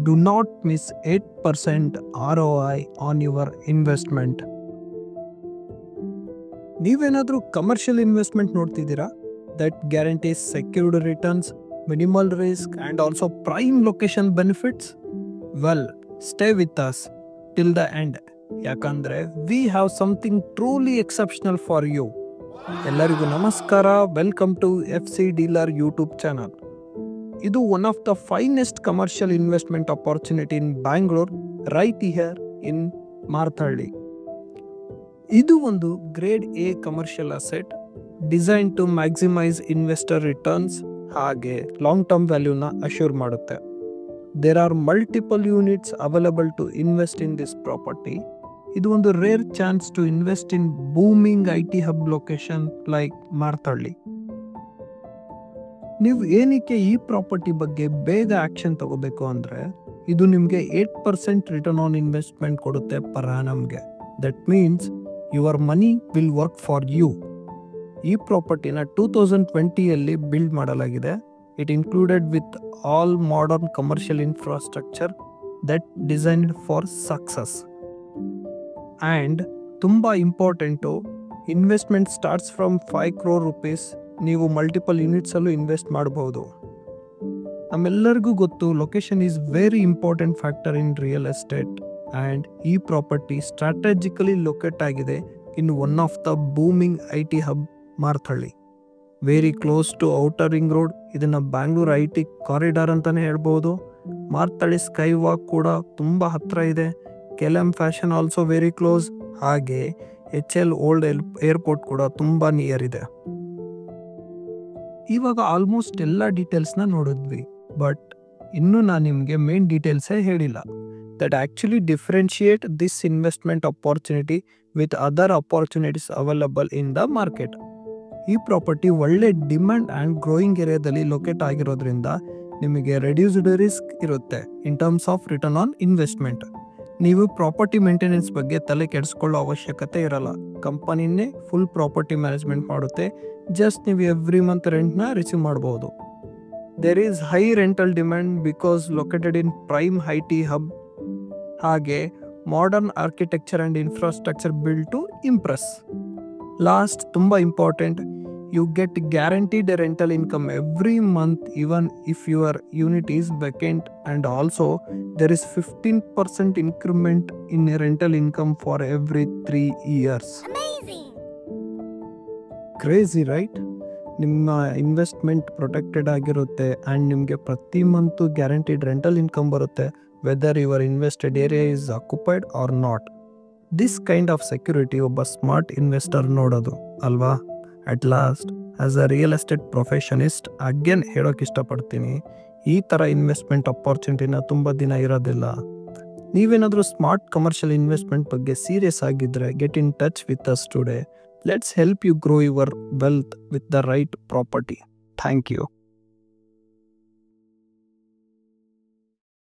do not miss 8% ROI on your investment. ನೀವೇನಾದರೂ commercial investment ನೋಡ್ತಿದ್ದೀರಾ that guarantees secured returns, minimal risk and also prime location benefits? Well, stay with us till the end. ಯಾಕಂದ್ರೆ we have something truly exceptional for you. ಎಲ್ಲರಿಗೂ ನಮಸ್ಕಾರ, welcome to FC Dealer YouTube channel. ಇದು one of the finest commercial investment opportunity in Bangalore, right here in Marathahalli. ಇದು ಒಂದು grade A commercial asset design to maximise investor returns ಹಾಗೆ long term ವ್ಯಾಲ್ಯೂನ assure ಮಾಡುತ್ತೆ. There are multiple units available to invest in this property. ಇದು ಒಂದು rare chance to invest in booming IT hub location like Marathahalli. ನೀವು ಏನಕ್ಕೆ ಈ property ಬಗ್ಗೆ ಬೇಗ ಆಕ್ಷನ್ ತಗೋಬೇಕು ಅಂದರೆ, ಇದು ನಿಮಗೆ 8% ರಿಟರ್ನ್ ಆನ್ ಇನ್ವೆಸ್ಟ್ಮೆಂಟ್ ಕೊಡುತ್ತೆ ಪರ್ ಆ್ಯನಮ್ಗೆ. That means your money will work for you. ಈ ಪ್ರಾಪರ್ಟಿನ 2020ಯಲ್ಲಿ ಬಿಲ್ಡ್ ಮಾಡಲಾಗಿದೆ. It included with all modern commercial infrastructure that designed for success. And ತುಂಬ important, investment starts from 5 crore rupees. ನೀವು multiple ಯೂನಿಟ್ಸಲ್ಲೂ invest ಮಾಡಬಹುದು. ನಮ್ಮೆಲ್ಲರಿಗೂ ಗೊತ್ತು, location is very important factor in real estate. And ಈ ಪ್ರಾಪರ್ಟಿ ಸ್ಟ್ರಾಟಜಿಕಲಿ ಲೊಕೇಟ್ ಆಗಿದೆ in one of the booming IT hub Marathahalli, very close to outer ring road. ಇದನ್ನು Bangalore IT corridor ಅಂತಲೇ ಹೇಳ್ಬೋದು. ಮಾರ್ತಹಳ್ಳಿ ಸ್ಕೈ ವಾಕ್ ಕೂಡ ತುಂಬ ಹತ್ತಿರ ಇದೆ. KLM fashion also very close. ಹಾಗೆ HL ಓಲ್ಡ್ ಏರ್ಪೋರ್ಟ್ ಕೂಡ ತುಂಬ ನಿಯರ್ ಇದೆ. ಇವಾಗ ಆಲ್ಮೋಸ್ಟ್ ಎಲ್ಲ ಡೀಟೇಲ್ಸ್ನ ನೋಡಿದ್ವಿ, ಬಟ್ ಇನ್ನೂ ನಾನು ನಿಮಗೆ ಮೇನ್ ಡೀಟೇಲ್ಸೇ ಹೇಳಿಲ್ಲ. That actually differentiate this investment opportunity with other opportunities available in the market. ಈ ಪ್ರಾಪರ್ಟಿ ಒಳ್ಳೆ ಡಿಮ್ಯಾಂಡ್ ಆ್ಯಂಡ್ ಗ್ರೋಯಿಂಗ್ ಏರಿಯಾದಲ್ಲಿ ಲೊಕೇಟ್ ಆಗಿರೋದ್ರಿಂದ ನಿಮಗೆ ರೆಡ್ಯೂಸ್ಡ್ ರಿಸ್ಕ್ ಇರುತ್ತೆ in terms of return on investment. ನೀವು ಪ್ರಾಪರ್ಟಿ ಮೇಂಟೆನೆನ್ಸ್ ಬಗ್ಗೆ ತಲೆ ಕೆಡಿಸ್ಕೊಳ್ಳೋ ಅವಶ್ಯಕತೆ ಇರಲ್ಲ. ಕಂಪನಿನೇ ಫುಲ್ ಪ್ರಾಪರ್ಟಿ ಮ್ಯಾನೇಜ್ಮೆಂಟ್ ಮಾಡುತ್ತೆ. ಜಸ್ಟ್ ನೀವು ಎವ್ರಿ ಮಂತ್ ರೆಂಟ್ನ ರಿಸೀವ್ ಮಾಡ್ಬೋದು. There is high rental demand because located in prime IT hub. ಹಾಗೆ modern architecture and infrastructure build to impress. Last, ತುಂಬ important, you get guaranteed rental income every month even if your unit is vacant. And also there is 15% increment in rental income for every 3 years. Crazy right? ನಿಮ್ಮ investment protected ಆಗಿರುತ್ತೆ and ನಿಮಗೆ ಪ್ರತಿ month guaranteed rental income ಬರುತ್ತೆ, whether your invested area is occupied or not. This kind of security ಒಬ್ಬ smart investor ನೋಡೋದು ಅಲ್ವಾ? At last, as a real estate ಪ್ರೊಫೆಷನಿಸ್ಟ್ again ಹೇಳೋಕೆ ಇಷ್ಟಪಡ್ತೀನಿ, ಈ ಥರ ಇನ್ವೆಸ್ಟ್ಮೆಂಟ್ ಅಪಾರ್ಚುನಿಟಿನ ತುಂಬ ದಿನ ಇರೋದಿಲ್ಲ. ನೀವೇನಾದರೂ ಸ್ಮಾರ್ಟ್ ಕಮರ್ಷಿಯಲ್ ಇನ್ವೆಸ್ಟ್ಮೆಂಟ್ ಬಗ್ಗೆ ಸೀರಿಯಸ್ ಆಗಿದ್ದರೆ, get in touch with us today. Let's help you grow your wealth with the right property. Thank you.